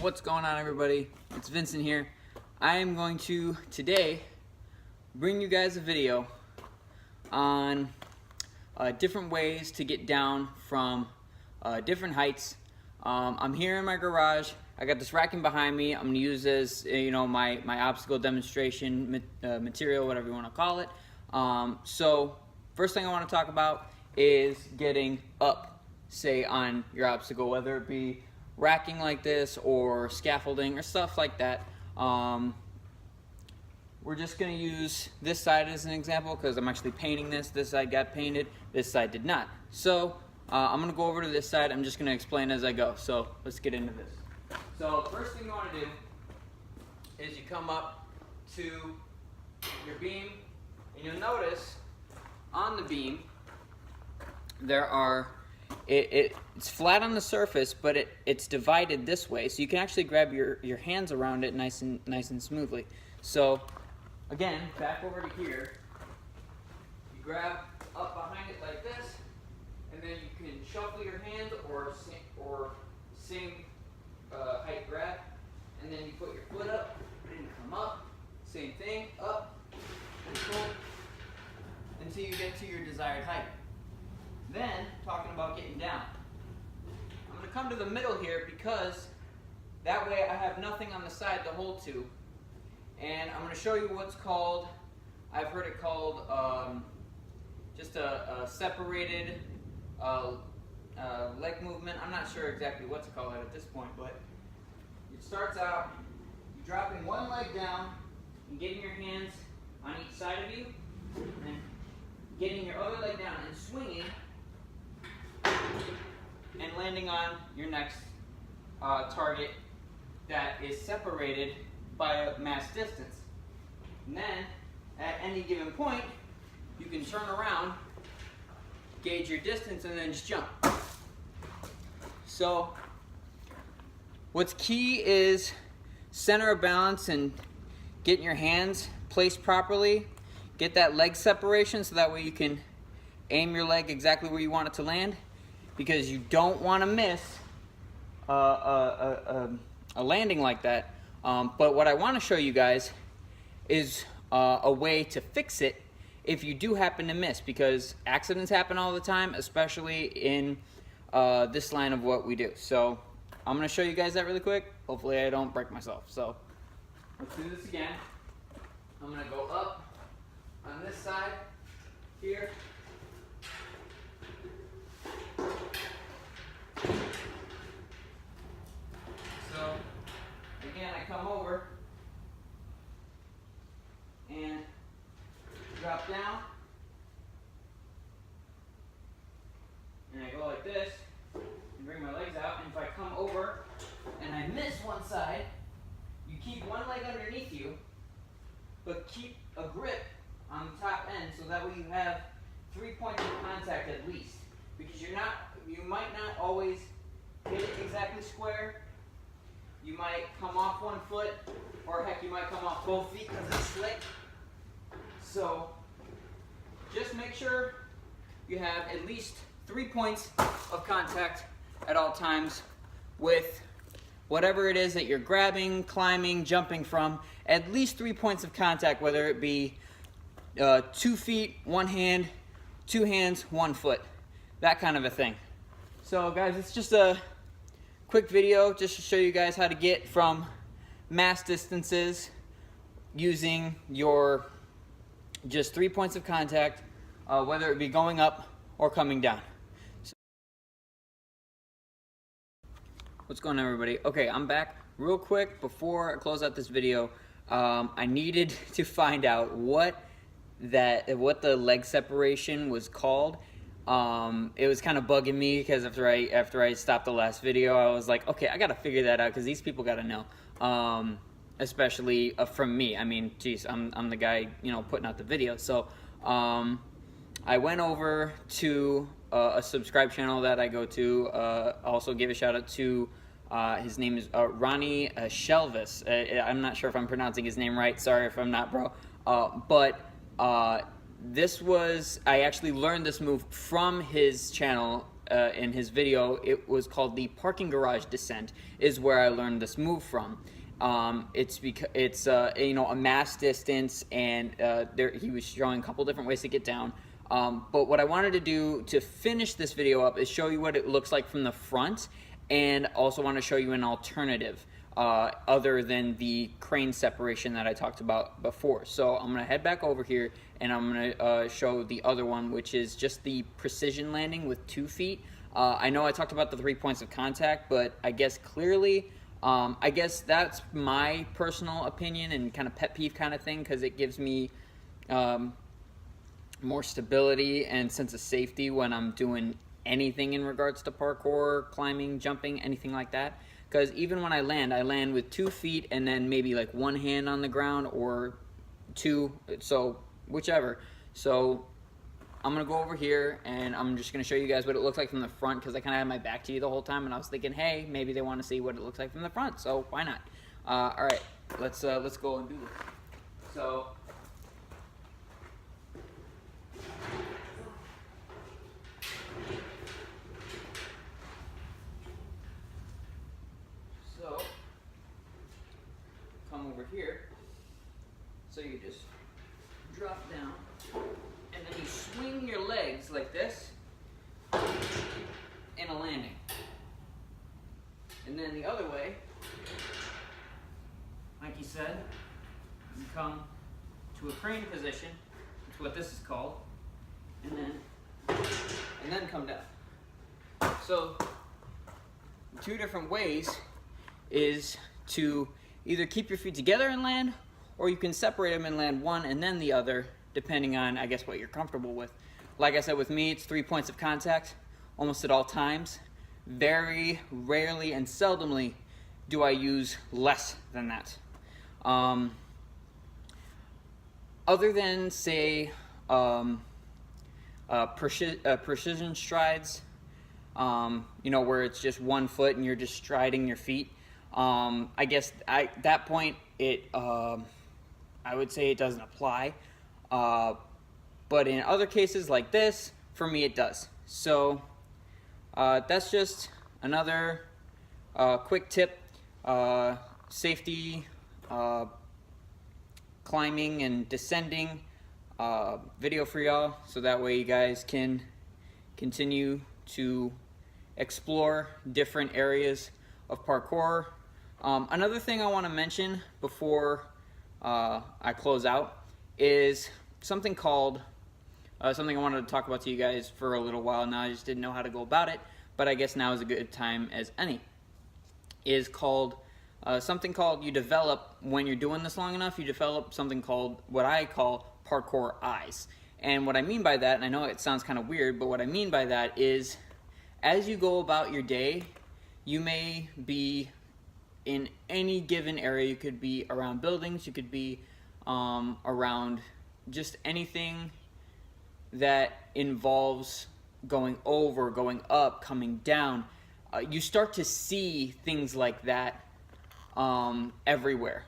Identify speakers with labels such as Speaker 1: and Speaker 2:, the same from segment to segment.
Speaker 1: What's going on, everybody? It's Vincent here. I am going to today bring you guys a video on different ways to get down from different heights. I'm here in my garage. I got this racking behind me. I'm going to use as my obstacle demonstration material, whatever you want to call it. So first thing I want to talk about is getting up, say, on your obstacle, whether it be racking like this or scaffolding or stuff like that. We're just going to use this side as an example because I'm actually painting this. This side got painted, this side did not. So I'm going to go over to this side. I'm just going to explain as I go. So let's get into this. So first thing you want to do is you come up to your beam, and you'll notice on the beam there are it's flat on the surface, but it's divided this way, so you can actually grab your hands around it nice and smoothly. So again, back over to here, you grab up behind it like this, and then you can shuffle your hands or same height grab, and then you put your foot up and you come up, same thing, up and pull until you get to your desired height. Then, talking about getting down, I'm going to come to the middle here because that way I have nothing on the side to hold to. And I'm going to show you what's called, I've heard it called just a separated leg movement. I'm not sure exactly what to call it at this point, but it starts out dropping one leg down and getting your hands on each side of you, and getting your other leg down and swinging, and landing on your next target that is separated by a mass distance. And then, at any given point, you can turn around, gauge your distance, and then just jump. So, what's key is center of balance and getting your hands placed properly. Get that leg separation so that way you can aim your leg exactly where you want it to land, because you don't want to miss a landing like that. But what I want to show you guys is a way to fix it if you do happen to miss, because accidents happen all the time, especially in this line of what we do. So I'm going to show you guys that really quick. Hopefully I don't break myself. So let's do this again. I'm going to go up on this side here. So again, I come over and drop down, and I go like this and bring my legs out, and if I come over and I miss one side, you keep one leg underneath you, but keep a grip on the top end so that way you have 3 points of contact at least, because you might not always hit it exactly square. You might come off one foot, or heck, you might come off both feet because it's slick. So just make sure you have at least 3 points of contact at all times with whatever it is that you're grabbing, climbing, jumping from. At least 3 points of contact, whether it be 2 feet, one hand, 2 hands, 1 foot, that kind of a thing. So guys, it's just a quick video just to show you guys how to get from mass distances using your just 3 points of contact, whether it be going up or coming down. So, what's going on, everybody? Okay, I'm back real quick. Before I close out this video, I needed to find out what the leg separation was called. It was kind of bugging me because after I stopped the last video, I was like, okay, I gotta figure that out because these people gotta know, especially from me. I mean, geez, I'm the guy putting out the video. So I went over to a subscribe channel that I go to. Also give a shout out to his name is Ronnie Shelvis. I'm not sure if I'm pronouncing his name right. Sorry if I'm not, bro. I actually learned this move from his channel in his video. It was called the parking garage descent, is where I learned this move from. It's because it's you know, a mass distance, and there he was showing a couple different ways to get down. But what I wanted to do to finish this video up is show you what it looks like from the front, and also want to show you an alternative other than the crane separation that I talked about before. So I'm going to head back over here, and I'm going to show the other one, which is just the precision landing with 2 feet. I know I talked about the 3 points of contact, but I guess clearly, I guess that's my personal opinion and kind of pet peeve kind of thing, because it gives me more stability and sense of safety when I'm doing anything in regards to parkour, climbing, jumping, anything like that. Because even when I land with 2 feet and then maybe like 1 hand on the ground, or 2, so whichever. So I'm gonna go over here and I'm just gonna show you guys what it looks like from the front, because I kind of had my back to you the whole time, and I was thinking, hey, maybe they want to see what it looks like from the front, so why not? All right, let's go and do this. So. Come over here, so you just drop down, and then you swing your legs like this in a landing. And then the other way, like he said, you come to a crane position, that's what this is called, and then come down. So 2 different ways is to either keep your feet together and land, or you can separate them and land one and then the other, depending on, I guess, what you're comfortable with. Like I said, with me, it's 3 points of contact almost at all times. Very rarely and seldomly do I use less than that. Other than, say, precision strides, you know, where it's just 1 foot and you're just striding your feet. I guess at that point, I would say it doesn't apply. But in other cases like this, for me, it does. So that's just another quick tip, safety, climbing and descending video for y'all, so that way you guys can continue to explore different areas of parkour. Another thing I want to mention before I close out is something called, something I wanted to talk about to you guys for a little while now. I just didn't know how to go about it, but I guess now is a good time as any. Is called something called, you develop, when you're doing this long enough, you develop something called, what I call, parkour eyes. And what I mean by that, and I know it sounds kind of weird, but what I mean by that is, as you go about your day, you may be in any given area. You could be around buildings, you could be around just anything that involves going over, going up, coming down. You start to see things like that everywhere.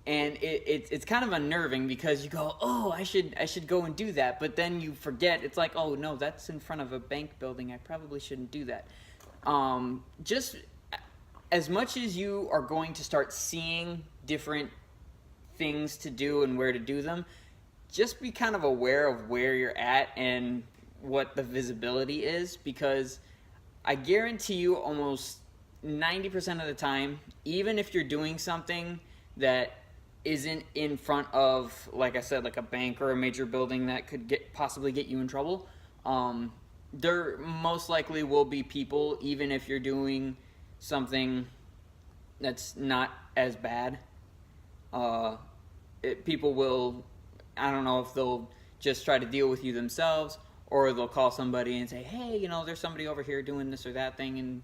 Speaker 1: And it's kind of unnerving, because you go, oh, I should go and do that, but then you forget. It's like, oh no, that's in front of a bank building, I probably shouldn't do that. Just as much as you are going to start seeing different things to do and where to do them, just be kind of aware of where you're at and what the visibility is, because I guarantee you almost 90% of the time, even if you're doing something that isn't in front of, like I said, like a bank or a major building that could possibly get you in trouble, there most likely will be people, even if you're doing something that's not as bad. People will, I don't know if they'll just try to deal with you themselves, or they'll call somebody and say, hey, you know, there's somebody over here doing this or that thing.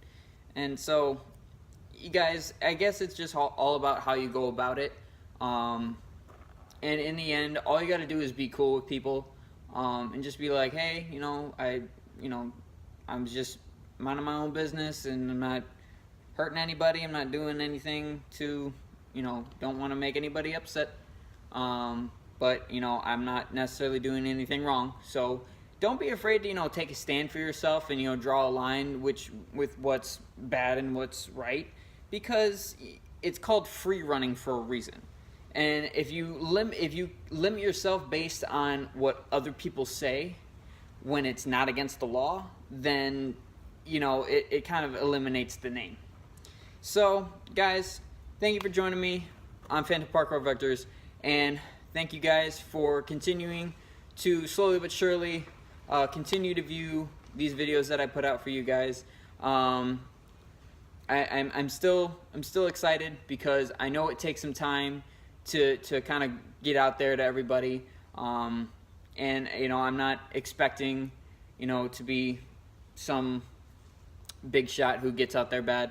Speaker 1: And so, you guys, I guess it's just all about how you go about it. And in the end, all you got to do is be cool with people, and just be like, hey, you know, I'm just minding my own business, and I'm not hurting anybody. I'm not doing anything to, you know, don't want to make anybody upset. But, you know, I'm not necessarily doing anything wrong. So don't be afraid to, take a stand for yourself and, draw a line with what's bad and what's right, because it's called free running for a reason. And if you limit yourself based on what other people say when it's not against the law, then, it kind of eliminates the name. So, guys, thank you for joining me on Phantom Parkour Vectors, and thank you guys for continuing to slowly but surely continue to view these videos that I put out for you guys. I'm still excited because I know it takes some time to kind of get out there to everybody, and I'm not expecting to be some big shot who gets out there bad.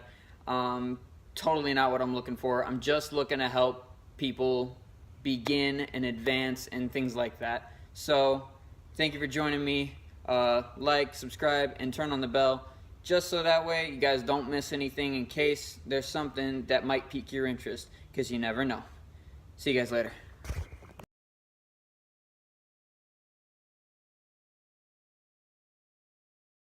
Speaker 1: Totally not what I'm looking for. I'm just looking to help people begin and advance and things like that. So thank you for joining me. Like, subscribe, and turn on the bell, just so that way you guys don't miss anything in case there's something that might pique your interest, because you never know. See you guys later.